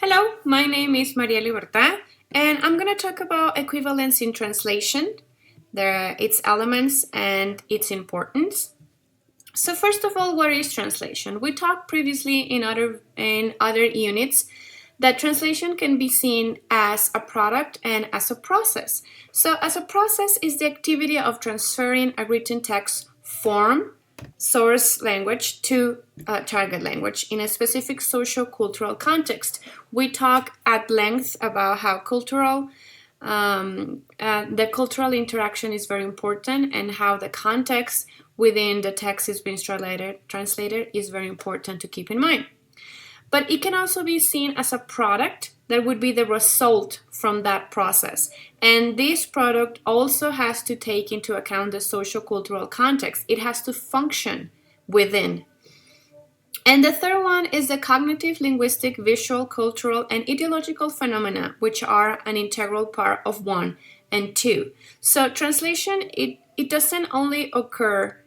Hello, my name is Maria Libertad, and I'm going to talk about equivalence in translation, its elements, and its importance. So first of all, what is translation? We talked previously in other units that translation can be seen as a product and as a process. So as a process is the activity of transferring a written text form, source language, to target language in a specific social-cultural context. We talk at length about how the cultural interaction is very important and how the context within the text is being translated is very important to keep in mind. But it can also be seen as a product that would be the result from that process. And this product also has to take into account the social-cultural context. It has to function within. And the third one is the cognitive, linguistic, visual, cultural, and ideological phenomena, which are an integral part of 1 and 2. So translation, it doesn't only occur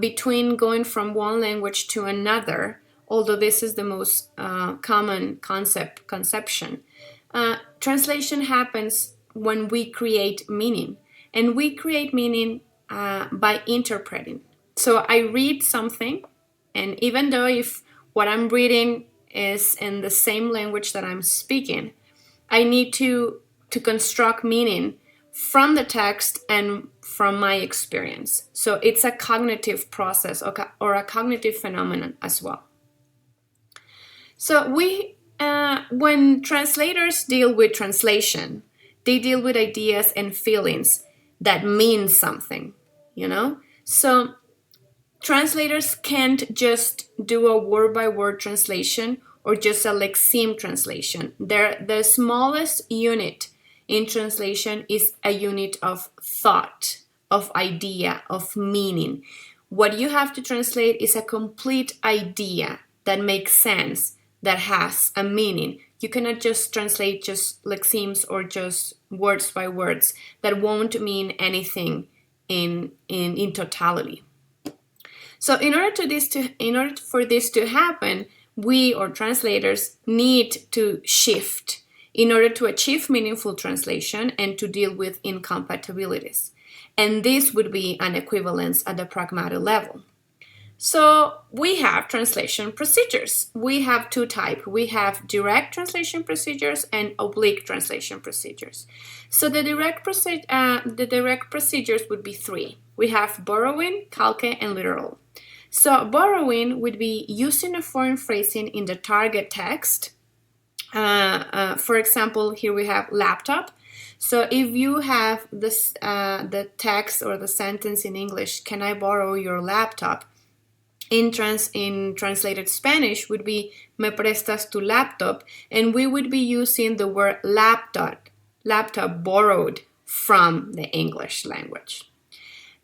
between going from one language to another, although this is the most common conception. Translation happens when we create meaning, and we create meaning by interpreting. So I read something, and even though if what I'm reading is in the same language that I'm speaking, I need to construct meaning from the text and from my experience. So it's a cognitive process or a cognitive phenomenon as well. So when translators deal with translation, they deal with ideas and feelings that mean something, So translators can't just do a word-by-word translation or just a lexeme translation. The smallest unit in translation is a unit of thought, of idea, of meaning. What you have to translate is a complete idea that makes sense, that has a meaning. You cannot just translate just lexemes or just words by words that won't mean anything in totality. So in order for this to happen, we or translators need to shift in order to achieve meaningful translation and to deal with incompatibilities. And this would be an equivalence at the pragmatic level. So we have translation procedures. We have two types. We have direct translation procedures and oblique translation procedures. So the direct procedures would be three. We have borrowing, calque, and literal. So borrowing would be using a foreign phrasing in the target text. For example, here we have laptop. So if you have this, the text or the sentence in English, can I borrow your laptop? In translated Spanish would be me prestas tu laptop, and we would be using the word laptop borrowed from the English language.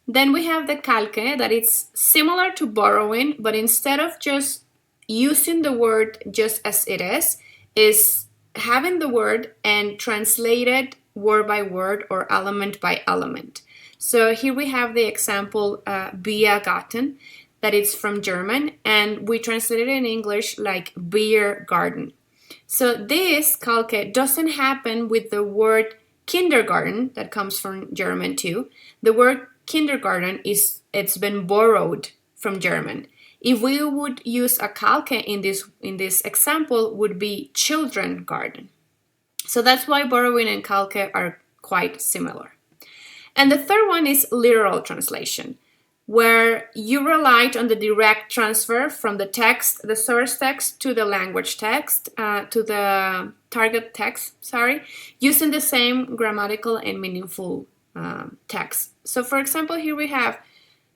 Then we have the calque, that it's similar to borrowing, but instead of just using the word just as it is having the word and translated word by word or element by element. So here we have the example Biergarten, that it's from German, and we translated it in English like beer garden. So this calque doesn't happen with the word kindergarten, that comes from German too. The word kindergarten it's been borrowed from German. If we would use a calque in this example, would be children garden. So that's why borrowing and calque are quite similar. And the third one is literal translation, where you relied on the direct transfer from the text, the source text, to the language text, to the target text, using the same grammatical and meaningful text. So for example, here we have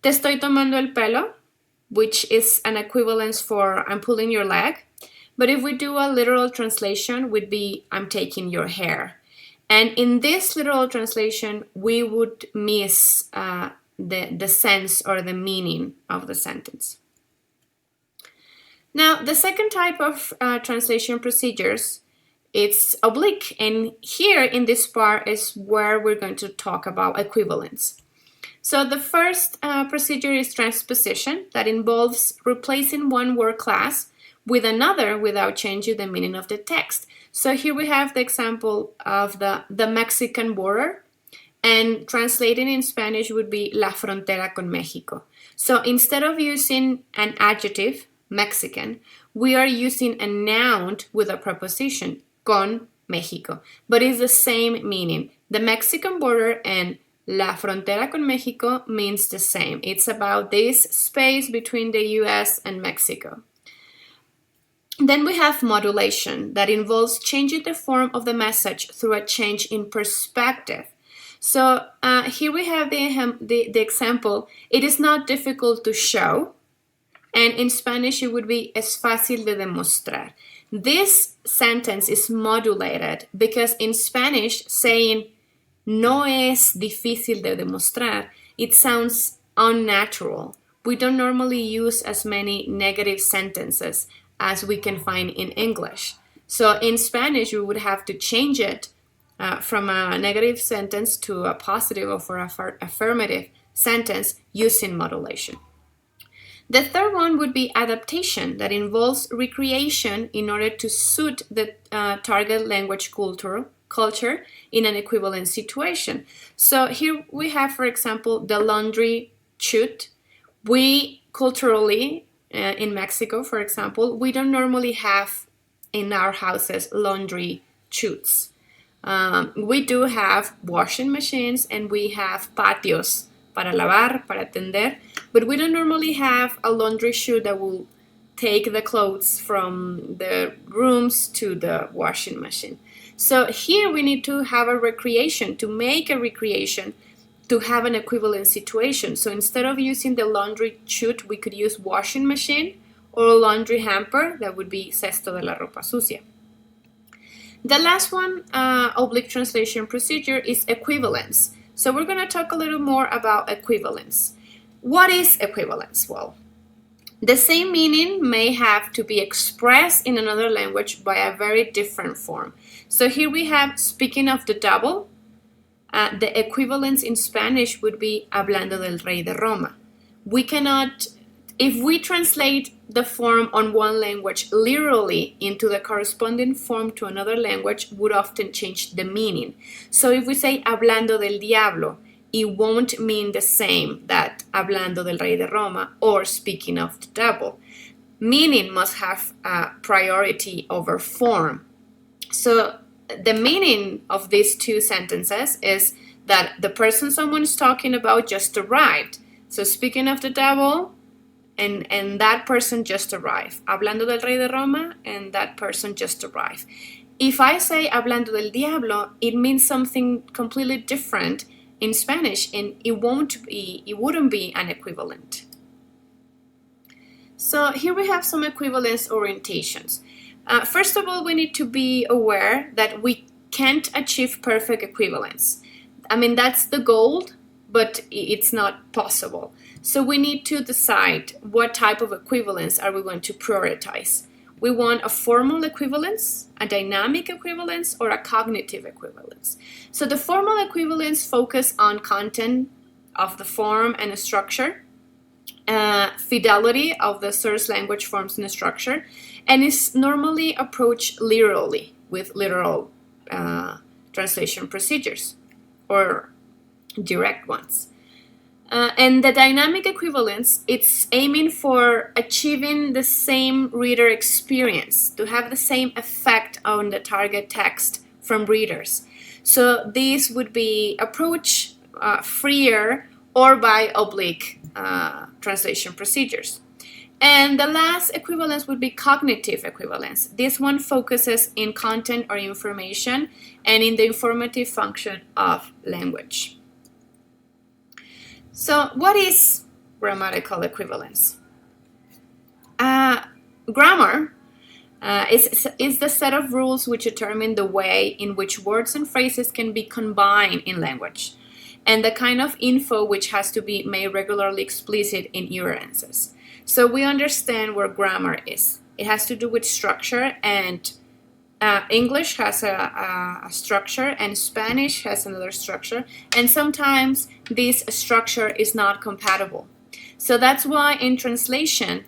te estoy tomando el pelo, which is an equivalence for I'm pulling your leg. But if we do a literal translation, would be I'm taking your hair. And in this literal translation, we would miss the sense or the meaning of the sentence. Now, the second type of translation procedures, it's oblique. And here in this part is where we're going to talk about equivalence. So the first procedure is transposition, that involves replacing one word class with another without changing the meaning of the text. So here we have the example of the Mexican border, and translating in Spanish would be la frontera con México. So instead of using an adjective, Mexican, we are using a noun with a preposition, con México. But it's the same meaning. The Mexican border and la frontera con México means the same. It's about this space between the US and Mexico. Then we have modulation that involves changing the form of the message through a change in perspective. So here we have the example. It is not difficult to show, and in Spanish it would be es fácil de demostrar. This sentence is modulated because in Spanish saying no es difícil de demostrar, it sounds unnatural. We don't normally use as many negative sentences as we can find in English. So in Spanish, we would have to change it from a negative sentence to a positive or affirmative sentence using modulation. The third one would be adaptation, that involves recreation in order to suit the target language culture in an equivalent situation. So here we have, for example, the laundry chute. We culturally, in Mexico, for example, we don't normally have in our houses laundry chutes. We do have washing machines and we have patios para lavar, para tender, but we don't normally have a laundry chute that will take the clothes from the rooms to the washing machine. So here we need to have a recreation, to make a recreation, to have an equivalent situation. So instead of using the laundry chute, we could use washing machine or a laundry hamper. That would be cesto de la ropa sucia. The last one, oblique translation procedure, is equivalence. So we're going to talk a little more about equivalence. What is equivalence? Well, the same meaning may have to be expressed in another language by a very different form. So here we have, speaking of the double, the equivalence in Spanish would be hablando del rey de Roma. We cannot, if we translate the form on one language literally into the corresponding form to another language, would often change the meaning. So if we say hablando del diablo, it won't mean the same that hablando del rey de Roma or speaking of the devil. Meaning must have priority over form. So the meaning of these two sentences is that the person someone is talking about just arrived. So speaking of the devil, and that person just arrived. Hablando del rey de Roma, and that person just arrived. If I say hablando del diablo, it means something completely different in Spanish, and it wouldn't be an equivalent. So here we have some equivalence orientations. First of all, we need to be aware that we can't achieve perfect equivalence. I mean, that's the goal, but it's not possible. So we need to decide what type of equivalence are we going to prioritize. We want a formal equivalence, a dynamic equivalence, or a cognitive equivalence. So the formal equivalence focus on content of the form and structure, fidelity of the source language forms and structure, and is normally approached literally with literal translation procedures or direct ones. And the dynamic equivalence, it's aiming for achieving the same reader experience, to have the same effect on the target text from readers. So these would be approach freer or by oblique translation procedures. And the last equivalence would be cognitive equivalence. This one focuses in content or information and in the informative function of language. So what is grammatical equivalence? Grammar is the set of rules which determine the way in which words and phrases can be combined in language, and the kind of info which has to be made regularly explicit in utterances. So we understand where grammar is. It has to do with structure, and English has a structure, and Spanish has another structure, and sometimes this structure is not compatible. So that's why in translation,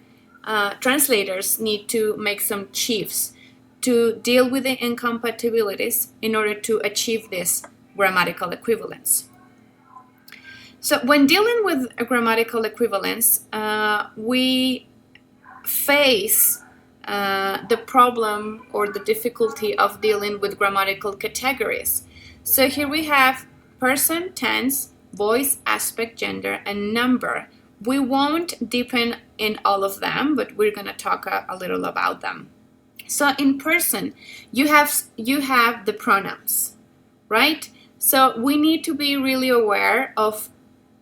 translators need to make some shifts to deal with the incompatibilities in order to achieve this grammatical equivalence. So when dealing with a grammatical equivalence, we face the problem or the difficulty of dealing with grammatical categories. So here we have person, tense, voice, aspect, gender, and number. We won't deepen in all of them, but we're going to talk a little about them. So in person, you have the pronouns, right? So we need to be really aware of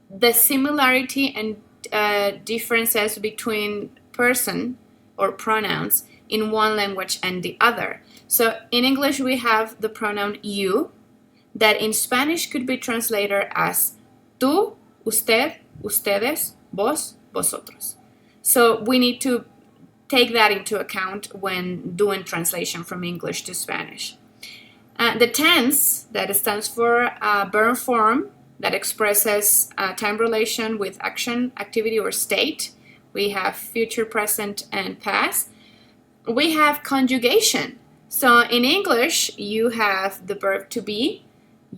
the similarity and differences between person or pronouns in one language and the other. So in English, we have the pronoun you, that in Spanish could be translated as tú, usted, ustedes, vos, vosotros. So we need to take that into account when doing translation from English to Spanish. The tense, that stands for verb form, that expresses time relation with action, activity, or state. We have future, present, and past. We have conjugation. So in English, you have the verb to be.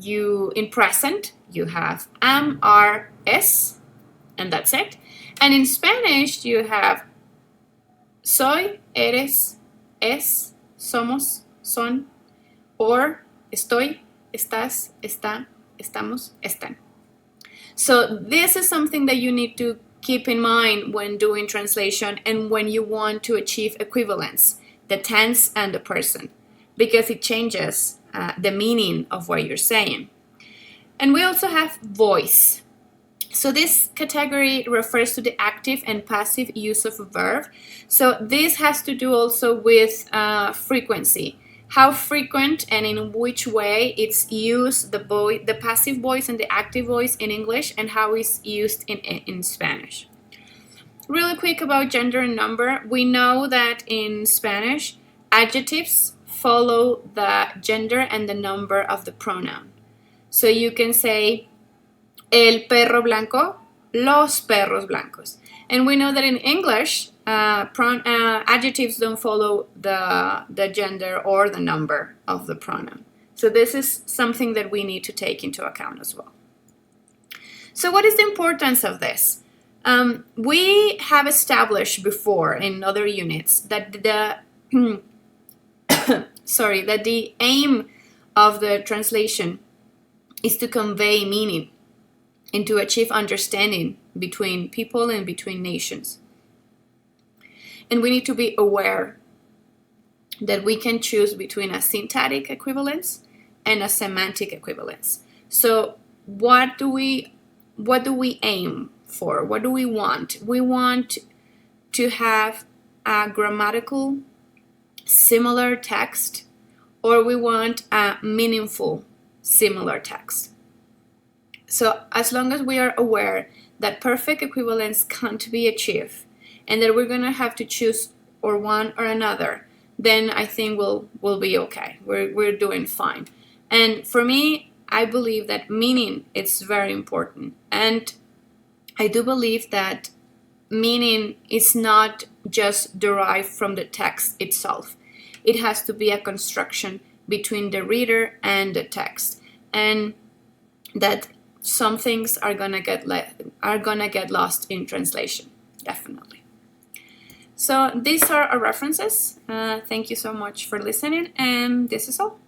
In present, you have am, are, es, and that's it. And in Spanish, you have soy, eres, es, somos, son, or estoy, estás, está, estamos, están. So this is something that you need to keep in mind when doing translation and when you want to achieve equivalence, the tense and the person, because it changes the meaning of what you're saying. And we also have voice. So this category refers to the active and passive use of a verb. So this has to do also with frequency. How frequent and in which way it's used, the passive voice and the active voice in English, and how it's used in Spanish. Really quick about gender and number. We know that in Spanish, adjectives follow the gender and the number of the pronoun. So you can say, el perro blanco, los perros blancos. And we know that in English, adjectives don't follow the gender or the number of the pronoun. So this is something that we need to take into account as well. So what is the importance of this? We have established before in other units that the that the aim of the translation is to convey meaning and to achieve understanding between people and between nations. And we need to be aware that we can choose between a syntactic equivalence and a semantic equivalence. So what do we aim for? What do we want? We want to have a grammatical similar text, or we want a meaningful similar text. So as long as we are aware that perfect equivalence can't be achieved and that we're going to have to choose or one or another, then I think we'll be okay. We're doing fine. And for me, I believe that meaning is very important. And I do believe that meaning is not just derived from the text itself. It has to be a construction between the reader and the text. And that some things are gonna get lost in translation, definitely. So these are our references. Thank you so much for listening, and this is all.